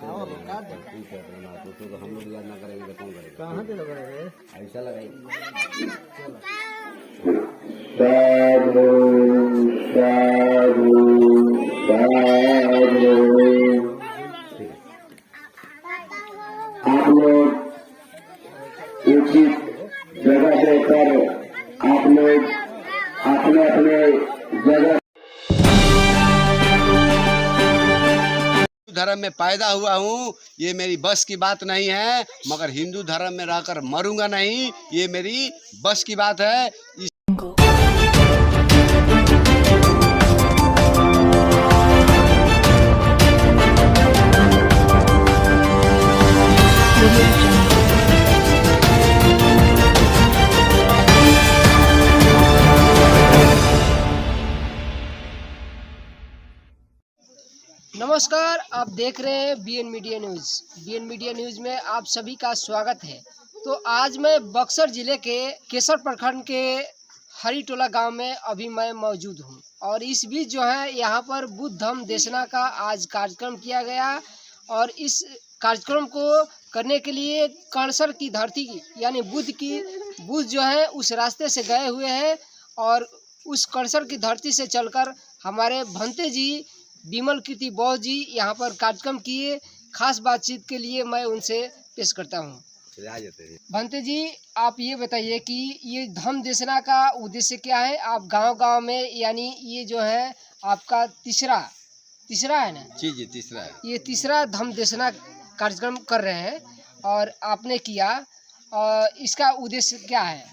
ठीक है तो हम लोग याद ना करेंगे तो कौन करेगा? कहाँ से लगा रहे? ऐसा लगाई आप लोग उचित जगह देकर आप लोग अपने अपने जगह धर्म में पैदा हुआ हूँ, ये मेरी बस की बात नहीं है, मगर हिंदू धर्म में रहकर मरूंगा नहीं, ये मेरी बस की बात है। नमस्कार, आप देख रहे हैं BN media news. BN media news में आप सभी का स्वागत है। तो आज मैं बक्सर जिले के केसर प्रखंड के हरिटोला गांव में अभी मैं मौजूद हूं और इस बीच जो है यहाँ पर बुद्ध धम्म देशना का आज कार्यक्रम किया गया और इस कार्यक्रम को करने के लिए कर्णसर की धरती यानी बुद्ध जो है उस रास्ते से गए हुए हैं और उस कर्णसर की धरती से चलकर हमारे भंते जी विमल कीर्ति बौद्ध जी यहाँ पर कार्यक्रम किए। खास बातचीत के लिए मैं उनसे पेश करता हूँ। भंते जी, आप ये बताइए कि ये धम्म देशना का उद्देश्य क्या है? आप गांव-गांव में यानी ये जो है आपका तीसरा है ना? जी तीसरा है। ये तीसरा धम्म देशना कार्यक्रम कर रहे हैं और आपने किया और इसका उद्देश्य क्या है?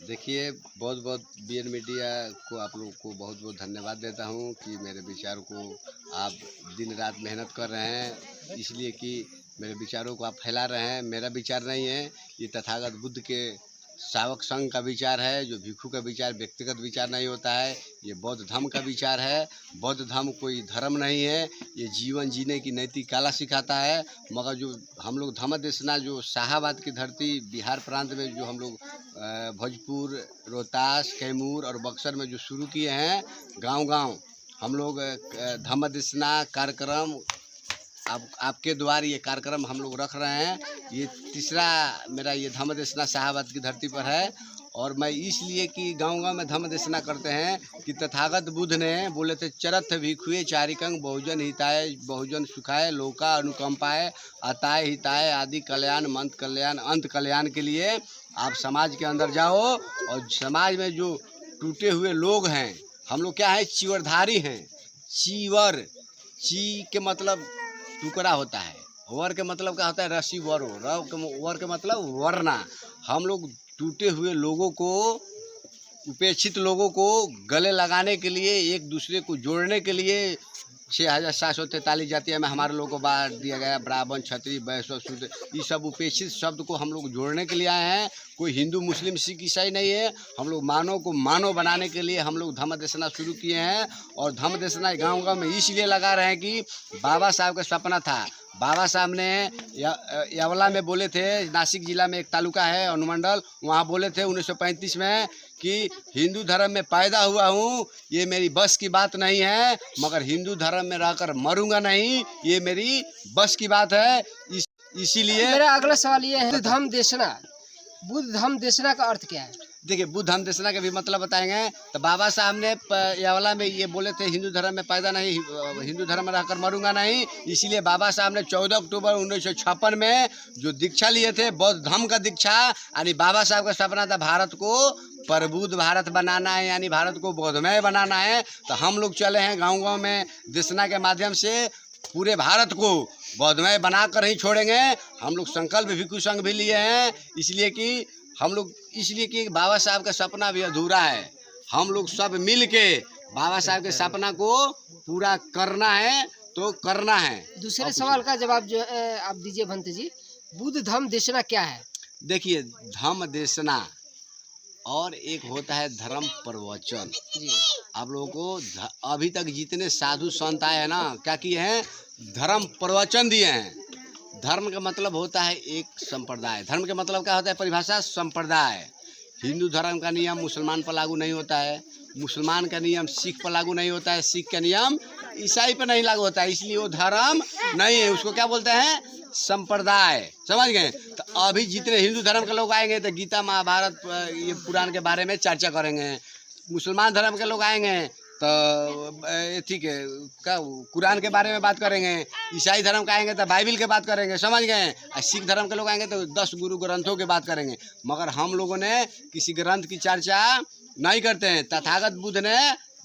देखिए, बहुत बहुत बीएन मीडिया को आप लोगों को बहुत बहुत धन्यवाद देता हूं कि मेरे विचारों को आप दिन रात मेहनत कर रहे हैं, इसलिए कि मेरे विचारों को आप फैला रहे हैं। मेरा विचार नहीं है, ये तथागत बुद्ध के शावक संघ का विचार है। जो भिक्षु का विचार व्यक्तिगत विचार नहीं होता है, ये बौद्ध धर्म का विचार है। बौद्ध धर्म कोई धर्म नहीं है, ये जीवन जीने की नैतिक कला सिखाता है। मगर जो हम लोग धम्म देशना जो शाहाबाद की धरती बिहार प्रांत में जो हम लोग भोजपुर, रोहतास, कैमूर और बक्सर में जो शुरू किए हैं, गांव-गांव हम लोग धम्म देशना कार्यक्रम आपके द्वारा ये कार्यक्रम हम लोग रख रहे हैं। ये तीसरा मेरा ये धम्म देशना शाहाबाद की धरती पर है और मैं इसलिए कि गांव-गांव में धम्म देशना करते हैं कि तथागत बुद्ध ने बोले थे, चरथ भिक्षुए चारिकंग बहुजन हिताय बहुजन सुखाय लोका अनुकंपाय अताय हिताय आदि कल्याण मंत कल्याण अंत कल्याण के लिए आप समाज के अंदर जाओ और समाज में जो टूटे हुए लोग हैं, हम लोग क्या है, चीवरधारी हैं। ची के मतलब टुकड़ा होता है, वर के मतलब क्या होता है, रस्सी वर के मतलब वरना। हम लोग टूटे हुए लोगों को, उपेक्षित लोगों को गले लगाने के लिए, एक दूसरे को जोड़ने के लिए 6743 जातियों में हमारे लोगों को बांट दिया गया। ब्राह्मण, क्षत्रिय, वैश्य, शूद्र, ये सब उपेक्षित शब्द को हम लोग जोड़ने के लिए आए हैं। कोई हिंदू, मुस्लिम, सिख, ईसाई नहीं है। हम लोग मानव को मानव बनाने के लिए हम लोग धम्म देशना शुरू किए हैं और धम्म देशना गाँव-गाँव में इसलिए लगा रहे हैं कि बाबा साहब का सपना था। बाबा साहब ने यावला में बोले थे, नासिक जिला में एक तालुका है अनुमंडल, वहाँ बोले थे 1935 में कि हिंदू धर्म में पैदा हुआ हूँ, ये मेरी बस की बात नहीं है, मगर हिंदू धर्म में रहकर मरूंगा नहीं, ये मेरी बस की बात है। इसीलिए मेरा अगला सवाल ये है, बुद्ध धम्म देशना का अर्थ क्या है? देखिए, बुद्ध धम्म देशना का भी मतलब बताएंगे। तो बाबा साहब ने यावला में ये बोले थे, हिंदू धर्म में पैदा नहीं, हिंदू धर्म में रहकर मरूंगा नहीं, इसलिए बाबा साहब ने 14 अक्टूबर 1956 में जो दीक्षा लिए थे, बौद्ध धम्म का दीक्षा, यानी बाबा साहब का सपना था भारत को प्रबुद्ध भारत बनाना है, यानी भारत को बौद्धमय बनाना है। तो हम लोग चले हैं गाँव-गाँव में देशना के माध्यम से पूरे भारत को बौद्धमय बनाकर ही छोड़ेंगे। हम लोग संकल्प भिक्षु संघ भी लिए हैं, इसलिए कि बाबा साहब का सपना भी अधूरा है। हम लोग सब मिल के बाबा साहब के सपना को पूरा करना है, तो करना है। दूसरे सवाल का जवाब जो आप दीजिए भंते जी, बुद्ध धम्म देशना क्या है? देखिए, धम्म देशना और एक होता है धर्म प्रवचन। आप लोगों को अभी तक जितने साधु संत आए हैं ना, क्या किए हैं, धर्म प्रवचन दिए हैं। धर्म का मतलब होता है एक संप्रदाय। धर्म का मतलब क्या होता है, परिभाषा संप्रदाय। हिंदू धर्म का नियम मुसलमान पर लागू नहीं होता है, मुसलमान का नियम सिख पर लागू नहीं होता है, सिख का नियम ईसाई पे नहीं लागू होता है, इसलिए वो धर्म नहीं है। उसको क्या बोलते हैं? संप्रदाय। समझ गए? तो अभी जितने हिंदू धर्म के लोग आएंगे तो गीता महाभारत ये पुराण के बारे में चर्चा करेंगे। मुसलमान धर्म के लोग आएंगे तो ठीक है क्या कुरान के बारे में बात करेंगे। ईसाई धर्म का आएंगे तो बाइबिल के बात करेंगे। समझ गए? और सिख धर्म के लोग आएंगे तो 10 गुरु ग्रंथों की बात करेंगे। मगर हम लोगों ने किसी ग्रंथ की चर्चा नहीं करते हैं। तथागत बुद्ध ने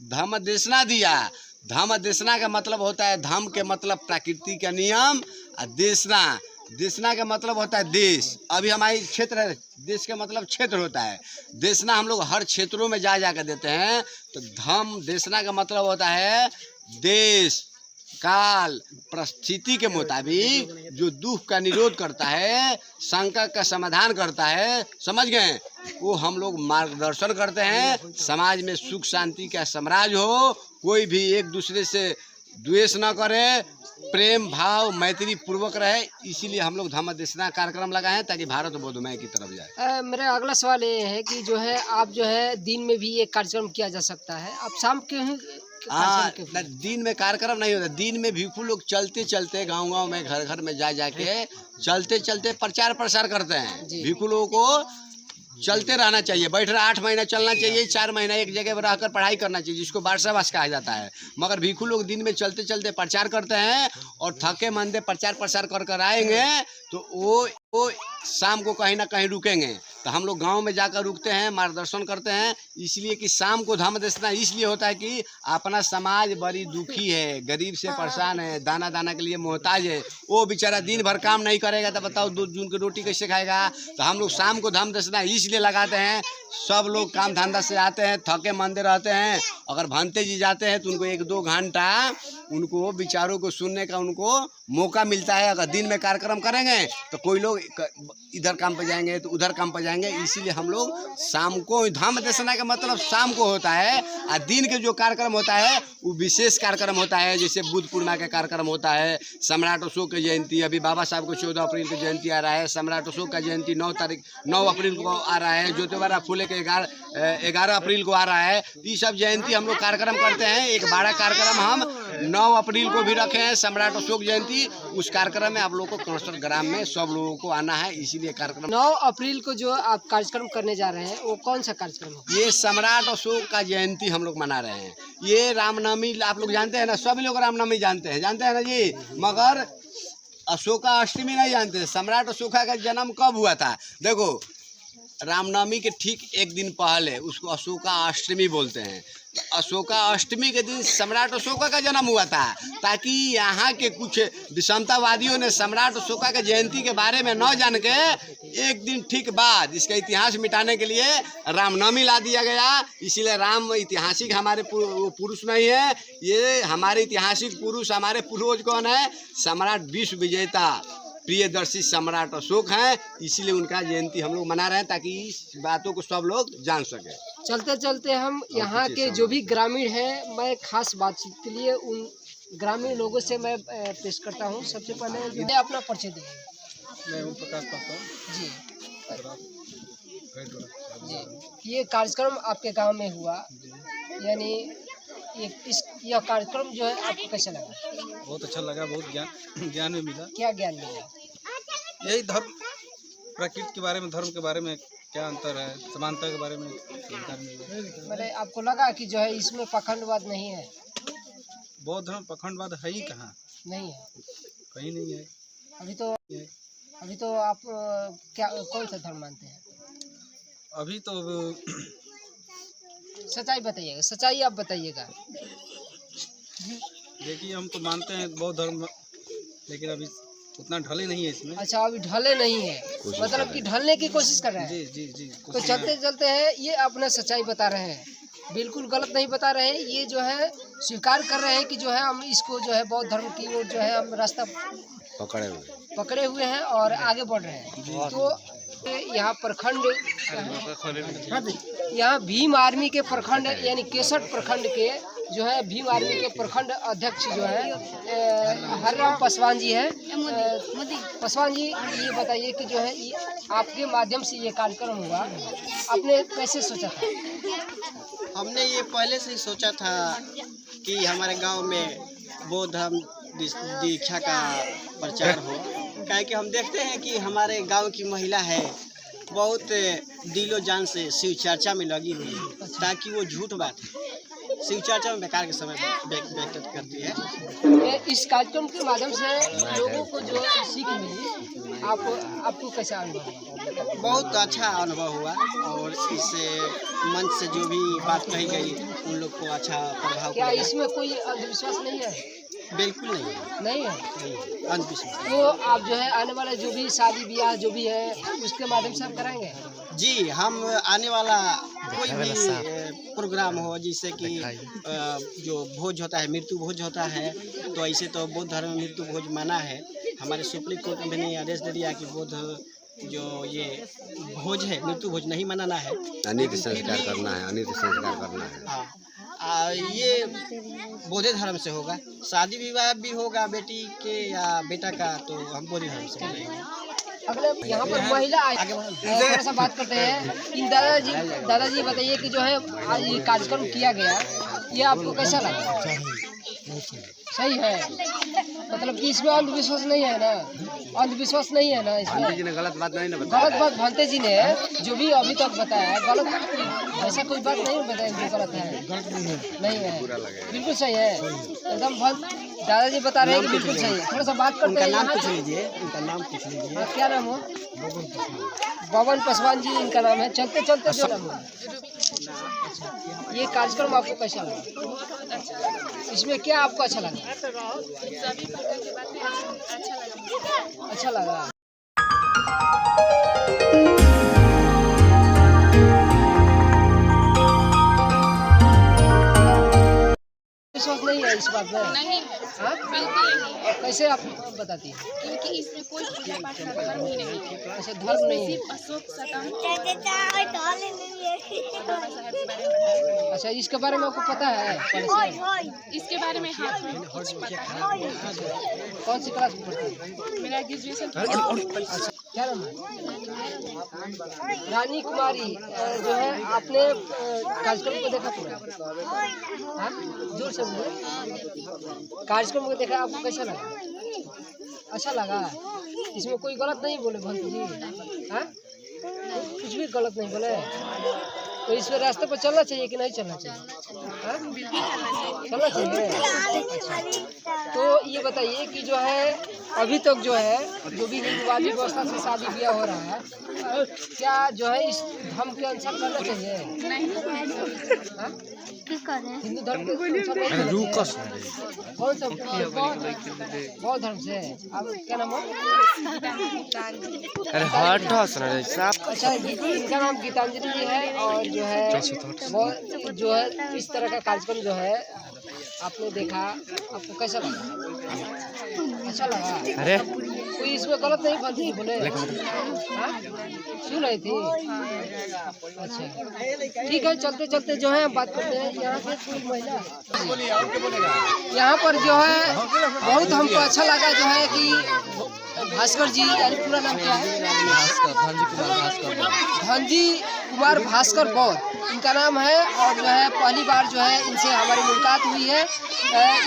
धम्म देशना दिया। धम्म देशना का मतलब होता है, धम्म के मतलब प्रकृति का नियम, और देशना का मतलब होता है देश। अभी हमारी क्षेत्र है, देश का मतलब क्षेत्र होता है। देशना हम लोग हर क्षेत्रों में जा कर देते हैं। तो धम्म देशना का मतलब होता है देश काल परिस्थिति के मुताबिक जो दुख का निरोध करता है, संकट का समाधान करता है। समझ गए? वो हम लोग मार्गदर्शन करते हैं। समाज में सुख शांति का साम्राज्य हो, कोई भी एक दूसरे से द्वेष न करे, प्रेम भाव मैत्री पूर्वक रहे। इसीलिए हम लोग धम्म देशना कार्यक्रम लगाए हैं ताकि भारत बोधमय की तरफ जाए। मेरा अगला सवाल ये है कि जो है आप जो है दिन में भी ये कार्यक्रम किया जा सकता है, आप शाम के ही दिन में कार्यक्रम नहीं होता। दिन में भिक्षु लोग चलते चलते गांव में घर घर में जा के चलते चलते प्रचार प्रसार करते हैं। भिक्षु लोगों को चलते रहना चाहिए। बैठ रहा 8 महीना चलना चाहिए, 4 महीना एक जगह पर रहकर पढ़ाई करना चाहिए, जिसको वार्षावास कहा जाता है। मगर भिक्षु लोग दिन में चलते चलते प्रचार करते हैं और थके मंदे प्रचार प्रसार कर कर आएंगे तो वो शाम को कहीं ना कहीं रुकेंगे। तो हम लोग गांव में जाकर रुकते हैं, मार्गदर्शन करते हैं। इसलिए कि शाम को धम्म देशना इसलिए होता है कि अपना समाज बड़ी दुखी है, गरीब से परेशान है, दाना दाना के लिए मोहताज है। वो बेचारा दिन भर काम नहीं करेगा तो बताओ 2 जून की रोटी कैसे खाएगा? तो हम लोग शाम को धम्म देशना इसलिए लगाते हैं। सब लोग काम धंधा से आते हैं, थके मंदे रहते हैं। अगर भंते जी जाते हैं तो उनको 1-2 घंटा उनको विचारों को सुनने का उनको मौका मिलता है। अगर दिन में कार्यक्रम करेंगे तो कोई लोग इधर काम पे जाएंगे तो उधर काम पे जाएंगे। इसीलिए हम लोग शाम को धम्म देशना का मतलब शाम को होता है। और दिन के जो कार्यक्रम होता है वो विशेष कार्यक्रम होता है। जैसे बुद्ध पूर्णिमा का कार्यक्रम होता है, सम्राट अशोक की जयंती, अभी बाबा साहब को 14 अप्रैल की जयंती आ रहा है। सम्राट अशोक का जयंती 9 अप्रैल को आ रहा है। ज्योतिबा फुले के 11 अप्रैल को आ रहा है। ये सब जयंती हम लोग कार्यक्रम करते हैं। एक बड़ा कार्यक्रम हम 9 अप्रैल को भी रखे हैं, सम्राट अशोक जयंती। उस कार्यक्रम में आप लोगों को कंसर ग्राम में सब लोगों को आना है। इसीलिए कार्यक्रम 9 अप्रैल को जो आप कार्यक्रम करने जा रहे हैं वो कौन सा कार्यक्रम है? ये सम्राट अशोक का जयंती हम लोग मना रहे हैं। ये रामनवमी आप लोग जानते हैं ना, सभी लोग रामनवमी जानते हैं ना जी, मगर अशोका अष्टमी नहीं जानते। सम्राट अशोका का जन्म कब हुआ था? देखो, रामनवमी के ठीक एक दिन पहले उसको अशोका अष्टमी बोलते हैं। तो अशोका अष्टमी के दिन सम्राट अशोका का जन्म हुआ था, ताकि यहाँ के कुछ विषमतावादियों ने सम्राट अशोका के जयंती के बारे में न जान के एक दिन ठीक बाद इसका इतिहास मिटाने के लिए रामनवमी ला दिया गया। इसीलिए राम ऐतिहासिक हमारे पुरुष नहीं है। ये हमारे ऐतिहासिक पुरुष हमारे पूर्वज कौन है? सम्राट विश्व विजेता प्रियदर्शी सम्राट अशोक हैं। इसीलिए उनका जयंती हम लोग मना रहे हैं ताकि इस बातों को सब लोग जान सके। चलते चलते हम यहाँ के जो भी ग्रामीण हैं, मैं खास बातचीत के लिए उन ग्रामीण लोगों से मैं पेश करता हूँ। सबसे पहले मैं अपना परिचय देंगे। मैं ओम प्रकाश पासवान जी जी, ये कार्यक्रम आपके गांव में हुआ, यानी यह कार्यक्रम जो है आपको कैसा लगा? बहुत अच्छा लगा, बहुत ज्ञान में मिला। क्या ज्ञान मिला? यही धर्म प्रकृति के बारे में, धर्म के बारे में क्या अंतर है, समानता के बारे में जानकारी मिली। मैंने आपको लगा कि जो है इसमें पाखंडवाद नहीं है? बौद्ध धर्म पाखंडवाद है ही कहाँ? नहीं है, कहीं नहीं है। अभी तो आप क्या कौन सा धर्म मानते हैं? अभी तो सच्चाई बताइएगा, सच्चाई आप बताइएगा। देखिए, हम तो मानते हैं बौद्ध धर्म, लेकिन अभी उतना ढले नहीं है इसमें। अच्छा, अभी ढले नहीं है, मतलब कि ढलने की कोशिश कर रहे हैं। जी जी जी। तो चलते चलते हैं, ये अपना सच्चाई बता रहे हैं, बिल्कुल गलत नहीं बता रहे हैं। ये जो है स्वीकार कर रहे हैं कि जो है हम इसको जो है बौद्ध धर्म की ओर जो है हम रास्ता पकड़े हुए हैं और आगे बढ़ रहे हैं। तो यहाँ प्रखंड, यहाँ भीम आर्मी के प्रखंड यानी केसठ प्रखंड के जो है भीम आर्मी के प्रखंड अध्यक्ष जो है हरिराम पासवान जी है। पासवान जी, ये बताइए कि जो है आपके माध्यम से ये कार्यक्रम हुआ, आपने कैसे सोचा था? हमने ये पहले से ही सोचा था कि हमारे गांव में बौद्ध धर्म दीक्षा का प्रचार हो। क्या कि हम देखते हैं कि हमारे गांव की महिला है बहुत दिलो जान से शिव चर्चा में लगी हुई है, ताकि वो झूठ बात है शिव चर्चा में बेकार के समय व्यतीत करती है। इस कार्यक्रम के माध्यम से लोगों को जो सीख मिली, आपको कैसा अनुभव? बहुत अच्छा अनुभव हुआ और इससे मंच से जो भी बात कही गई उन लोग को अच्छा प्रभाव क्या पड़ा। इसमें कोई अंधविश्वास नहीं है? बिल्कुल नहीं है, नहीं है अंधविश्वास। तो आप जो है आने वाला जो भी शादी ब्याह जो भी है उसके माध्यम से हम कराएंगे। जी, हम आने वाला कोई भी प्रोग्राम हो, जिससे कि जो भोज होता है, मृत्यु भोज होता है, तो ऐसे तो बौद्ध धर्म में मृत्यु भोज माना है। हमारे सुप्रीम कोर्ट में ने आदेश दे दिया कि बौद्ध जो ये भोज है मृत्यु भोज नहीं मनाना है, अनित संस्कार करना है, अनित संस्कार करना है। हाँ, ये बौद्ध धर्म से होगा। शादी विवाह भी होगा बेटी के या बेटा का, तो हम बौद्ध धर्म से करेंगे। अगले यहाँ पर महिला थोड़ा सा बात करते हैं। इन दादाजी बताइए कि जो है आज ये कार्यक्रम किया गया, ये आपको कैसा लगा? सही है, मतलब कि इसमें अंधविश्वास नहीं है ना? अंधविश्वास नहीं है ना इसमें? भंते जी ने गलत बात नहीं ना बताया। गलत बात भंते जी ने जो भी अभी तक बताया गलत, ऐसा कोई बात नहीं बताया जो गलत है। नहीं है, बिल्कुल सही है एकदम। दादाजी बता रहे हैं कि बिल्कुल सही है। थोड़ा सा बात करते हैं। नाम पूछ लीजिए, उनका नाम पूछ लीजिए। हाँ, क्या नाम हो? बबन पासवान जी इनका नाम है। चलते चलते जो नाम है। ये कार्यक्रम आपको कैसा लगा? इसमें क्या आपको अच्छा लगा? अच्छा लगा। विश्वास नहीं है इस बात में? नहीं, हाँ? बिल्कुल नहीं। कैसे आप बताती हैं? क्योंकि इसमें कोई पूजा पाठ का धर्म ही नहीं है। ऐसे धर्म नहीं है। सिर्फ अशोक सतम अच्छा, इसके बारे में आपको पता है पहले से? इसके बारे में हाथ में कुछ पता है। कौन सी क्लास में पढ़ती है? मेरा ग्रेजुएशन। अच्छा, क्या नाम है? रानी कुमारी। जो है आपने कार्यक्रम को देखा पूरा? हाँ? जोर से बोलो। कार्यक्रम को देखा, आपको कैसा लगा? अच्छा लगा। इसमें कोई गलत नहीं बोले भंतु जी? हाँ, कुछ भी गलत नहीं बोले। तो इस रास्ते पर चलना चाहिए कि नहीं चलना चाहिए? हाँ? चलना चाहिए। अच्छा, तो ये बताइए कि जो है अभी तक जो है जो भी हिंदुवादी व्यवस्था से शादी ब्याह हो रहा है, क्या जो है इस धर्म के अनुसार करना चाहिए? हाँ? हिंदू धर्म के अनुसार नहीं करना चाहिए। कौन सा? बौद्ध धर्म से। आप क्या नाम हो? अच्छा, इनका नाम गीतांजलि जी है। और जो है जो है इस तरह का कार्यक्रम जो है आपने देखा, आपको कैसा लगा? अच्छा लगा। अरे कोई इसमें गलत नहीं बनती बोले? हाँ? सुन रही थी? अच्छा, ठीक है। चलते चलते जो है हम बात करते हैं यहाँ से कोई महिला। यहाँ पर जो है बहुत हमको अच्छा लगा जो है कि भास्कर जी, यानी पूरा नाम क्या है? धनजी कुमार भास्कर बौद्ध इनका नाम है। और जो है पहली बार जो है इनसे हमारी मुलाकात हुई है।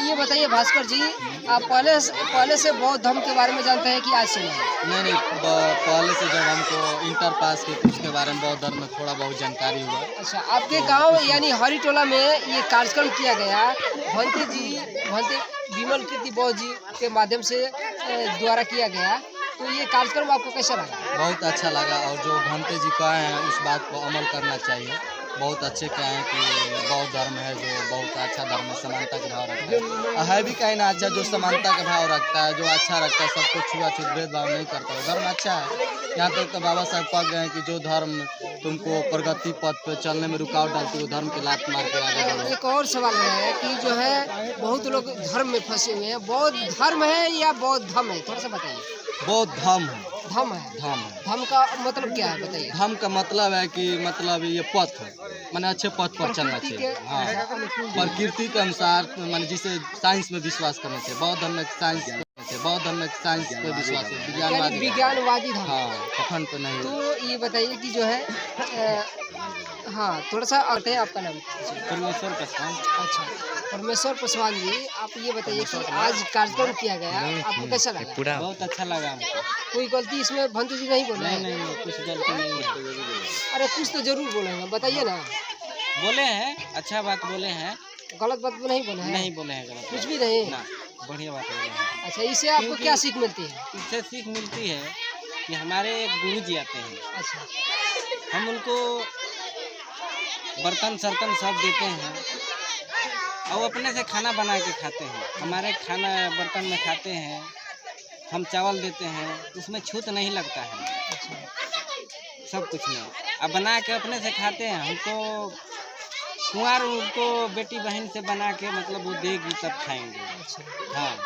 ये बताइए भास्कर जी, आप पहले से बौद्ध धर्म के बारे में जानते हैं कि आज से? नहीं, पहले से जब हमको इंटर पास की तो उसके बारे में बौद्ध धर्म में थोड़ा बहुत जानकारी हुआ। अच्छा, आपके गांव यानी हरिटोला में ये कार्यक्रम किया गया भंते विमल कीर्ति बौद्ध जी के माध्यम से द्वारा किया गया, तो ये कार्यक्रम आपको कैसा लगा? बहुत अच्छा लगा। और जो भंते जी कहे हैं उस बात को अमल करना चाहिए। बहुत अच्छे कहे हैं कि बौद्ध धर्म है जो बहुत अच्छा धर्म है, समानता का भाव रखता है भी कहीं ना अच्छा, जो समानता का भाव रखता है, जो अच्छा रखता है, सबको छुआछूत भेदभाव नहीं करता है, धर्म अच्छा है। यहाँ तक तो बाबा साहब कह गए हैं कि जो धर्म तुमको प्रगति पथ पे चलने में रुकावट डालती है वो धर्म के लात मार के आगे बढ़ो। एक और सवाल है कि जो है बहुत लोग धर्म में फंसे हुए हैं, बौद्ध धर्म है या बौद्ध धर्म है? थोड़ा सा बताइए। बौद्ध धर्म है। धर्म है। धर्म का मतलब क्या है बताइए? धर्म का मतलब है कि मतलब ये पथ है, माने अच्छे पथ पर चलना चाहिए। हाँ, प्रकृति के अनुसार, माने जिसे साइंस में विश्वास करना चाहिए। बौद्ध धर्म में साइंस पे विश्वास है, विज्ञानवादी धर्म। विज्ञानवादी धर्म। हाँ, कथन पे नहीं। तो ये बताइए कि जो है हाँ, थोड़ा सा आते हैं, आपका नाम? परमेश्वर पासवान। अच्छा, परमेश्वर पासवान जी, आप ये बताइए कि आज कार्यक्रम किया गया, आपको कैसा लगा? बहुत अच्छा लगा हमको। कोई गलती इसमें भंते जी नहीं बोले हैं? नहीं, कुछ गलती नहीं है। अरे कुछ तो जरूर बोले हैं, बताइए ना। बोले हैं, अच्छा बात बोले हैं, गलत बात तो नहीं बोले हैं? नहीं बोले हैं गलत। कुछ भी नहीं? ना, बढ़िया बात बोले हैं। अच्छा, इससे आपको क्या सीख मिलती है? इससे सीख मिलती है कि हमारे एक गुरु जी आते हैं, अच्छा, हम उनको बर्तन सर्तन सब देते हैं और अपने से खाना बना के खाते हैं। हमारे खाना बर्तन में खाते हैं, हम चावल देते हैं, उसमें छूत नहीं लगता है, सब कुछ में। अब बना के अपने से खाते हैं, हमको कुंवार उनको बेटी बहन से बना के मतलब वो देगी तब खाएंगे। हाँ,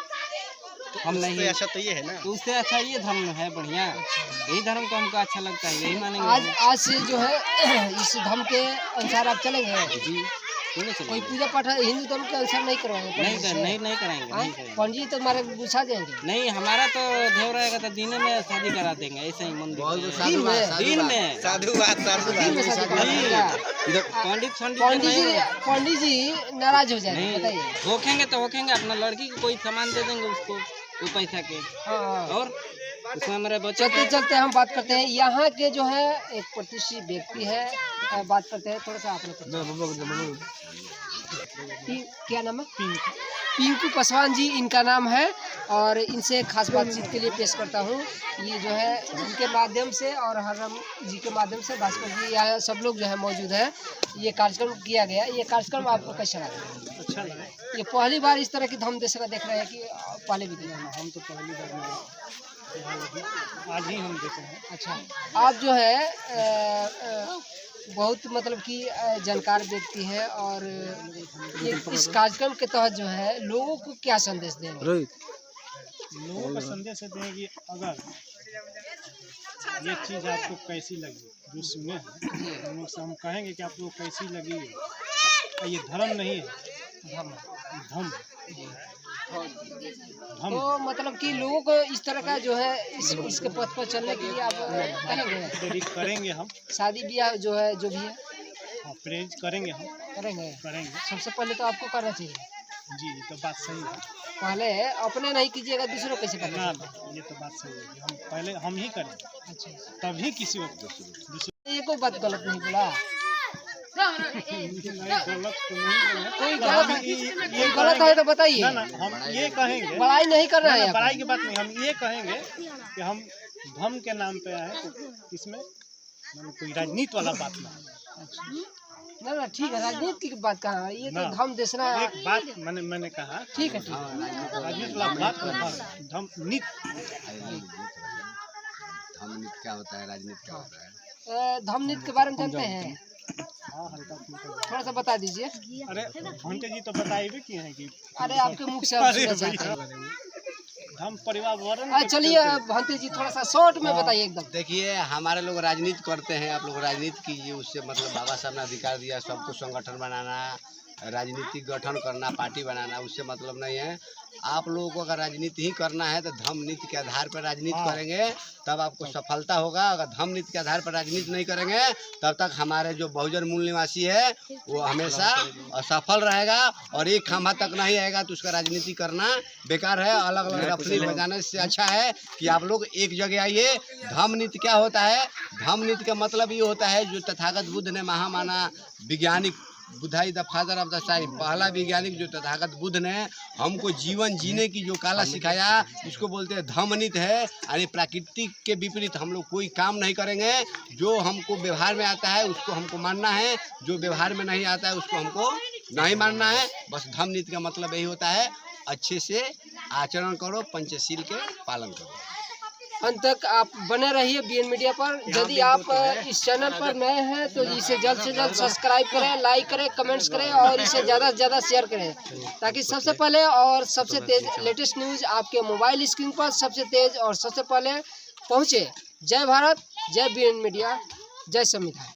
हम नहीं, अच्छा तो ये है ना, तो उससे अच्छा ये धर्म है, बढ़िया। यही धर्म को हमको अच्छा लगता है, यही मानेंगे। आज से जो है इस धर्म के अनुसार आप चलेंगे जी, क्यों नहीं कोई चलेंगे? पूजा पाठ हिंदू धर्म के अनुसार नहीं करवाएंगे? नहीं कराएंगे। पंडित तो हमारे बुझा देंगे। नहीं, हमारा तो देव रहेगा तो दिन में शादी करा देंगे, ऐसे ही मंदिर में। दिन में दिन में शादी कराएंगे? पंडित जी नाराज हो जाएंगे, बताइए। होखेंगे तो होखेंगे, अपना लड़की को कोई सामान दे देंगे उसको, वो पैसा के। हाँ, और उसमें हमारे बच्चे चलते चलते हम बात करते हैं यहाँ के जो है एक प्रतिष्ठित व्यक्ति है, बात करते हैं थोड़ा सा। आपने क्या नाम है? पिंकू पासवान जी इनका नाम है, और इनसे खास बातचीत के लिए पेश करता हूँ। ये जो है इनके माध्यम से और हरम जी के माध्यम से भास्कर जी यहाँ सब लोग जो है मौजूद है। ये कार्यक्रम किया गया, ये कार्यक्रम आपको कैसा लगा? अच्छा लगा। ये पहली बार इस तरह की धम देशरा देख रहे हैं कि पहले भी दिया? हम तो पहली बार आज ही हम देखे हैं। अच्छा, आप जो है बहुत मतलब कि जानकार व्यक्ति है, और ये इस कार्यक्रम के तहत जो है लोगों को क्या संदेश देंगे? लोगों का संदेश है कि अगर ये चीज़ आपको कैसी लगी, जो सुने हैं हम लोग से हम कहेंगे कि आप लोग कैसी लगी है। ये धर्म नहीं है, धम। तो मतलब कि लोगों को इस तरह का जो है इसके पथ पर चलने के लिए आप कहेंगे? प्रेरित करेंगे हम। शादी ब्याह जो है जो भी है, हाँ, प्रेरित करेंगे हम। करेंगे। करेंगे। सबसे पहले तो आपको करना चाहिए। जी, ये तो बात सही है। पहले अपने नहीं कीजिएगा, दूसरों कैसे ना, करना? ये तो बात सही है। हम पहले हम ही करें, अच्छा, तभी किसी को दूसरे। ये कोई बात गलत नहीं बोला। गलत तो नहीं बोले। कोई गलत है, ये गलत है तो बताइए। ना, हम ये कहेंगे, बड़ाई नहीं कर रहे हैं। बड़ाई की बात नहीं, हम ये कहेंगे कि हम धर्म के नाम पे आए, तो इसमें कोई राजनीति वाला बात ना है। ना ठीक है, राजनीति की बात कहाँ है? ये तो ना। धम देशरा। एक बात मैंने कहा, ठीक है, राजनीति वाला बात धर्म नीति। धर्म नीति क्या होता है, राजनीति क्या होता है? धम नीति के बारे में जानते हैं? हाँ, हल्का फुल्का। थोड़ा सा बता दीजिए। अरे भंटे जी तो बताइए किए हैं कि अरे आपके मुख से आप सुनना चाहते हैं। हम परिवार वर्णन। चलिए भंते जी थोड़ा सा शॉर्ट में बताइए एकदम। देखिए, हमारे लोग राजनीति करते हैं, आप लोग राजनीति कीजिए। उससे मतलब बाबा साहब ने अधिकार दिया सबको संगठन बनाना, राजनीतिक गठन करना, पार्टी बनाना, उससे मतलब नहीं है। आप लोगों को अगर राजनीति ही करना है तो धर्म नीति के आधार पर राजनीति करेंगे, तब आपको सफलता होगा। अगर धर्म नीति के आधार पर राजनीति नहीं करेंगे, तब तक हमारे जो बहुजन मूल निवासी है वो हमेशा असफल रहेगा, और एक खम्भा तक नहीं आएगा तो उसका राजनीति करना बेकार है। अलग अलग रफली बजाने से अच्छा है कि आप लोग एक जगह आइए। धर्म नीति क्या होता है? धर्म नीति का मतलब ये होता है, जो तथागत बुद्ध ने महामाना वैज्ञानिक, Buddha is the father of the science, पहला वैज्ञानिक जो तथागत बुद्ध ने हमको जीवन जीने की जो कला सिखाया, इसको बोलते हैं धम्म नीति है। यानी प्रकृति के विपरीत हम लोग कोई काम नहीं करेंगे। जो हमको व्यवहार में आता है उसको हमको मानना है, जो व्यवहार में नहीं आता है उसको हमको नहीं मानना है। बस धम्म नीति का मतलब यही होता है, अच्छे से आचरण करो, पंचशील के पालन करो। अंत तक आप बने रहिए बीएन मीडिया पर। यदि आप इस चैनल पर नए हैं तो इसे जल्द से जल्द सब्सक्राइब करें, लाइक करें, कमेंट्स करें, और इसे ज़्यादा से ज़्यादा शेयर करें, ताकि सबसे पहले और सबसे तेज लेटेस्ट न्यूज़ आपके मोबाइल स्क्रीन पर सबसे तेज और सबसे पहले पहुंचे। जय भारत, जय बीएन मीडिया, जय संविधान।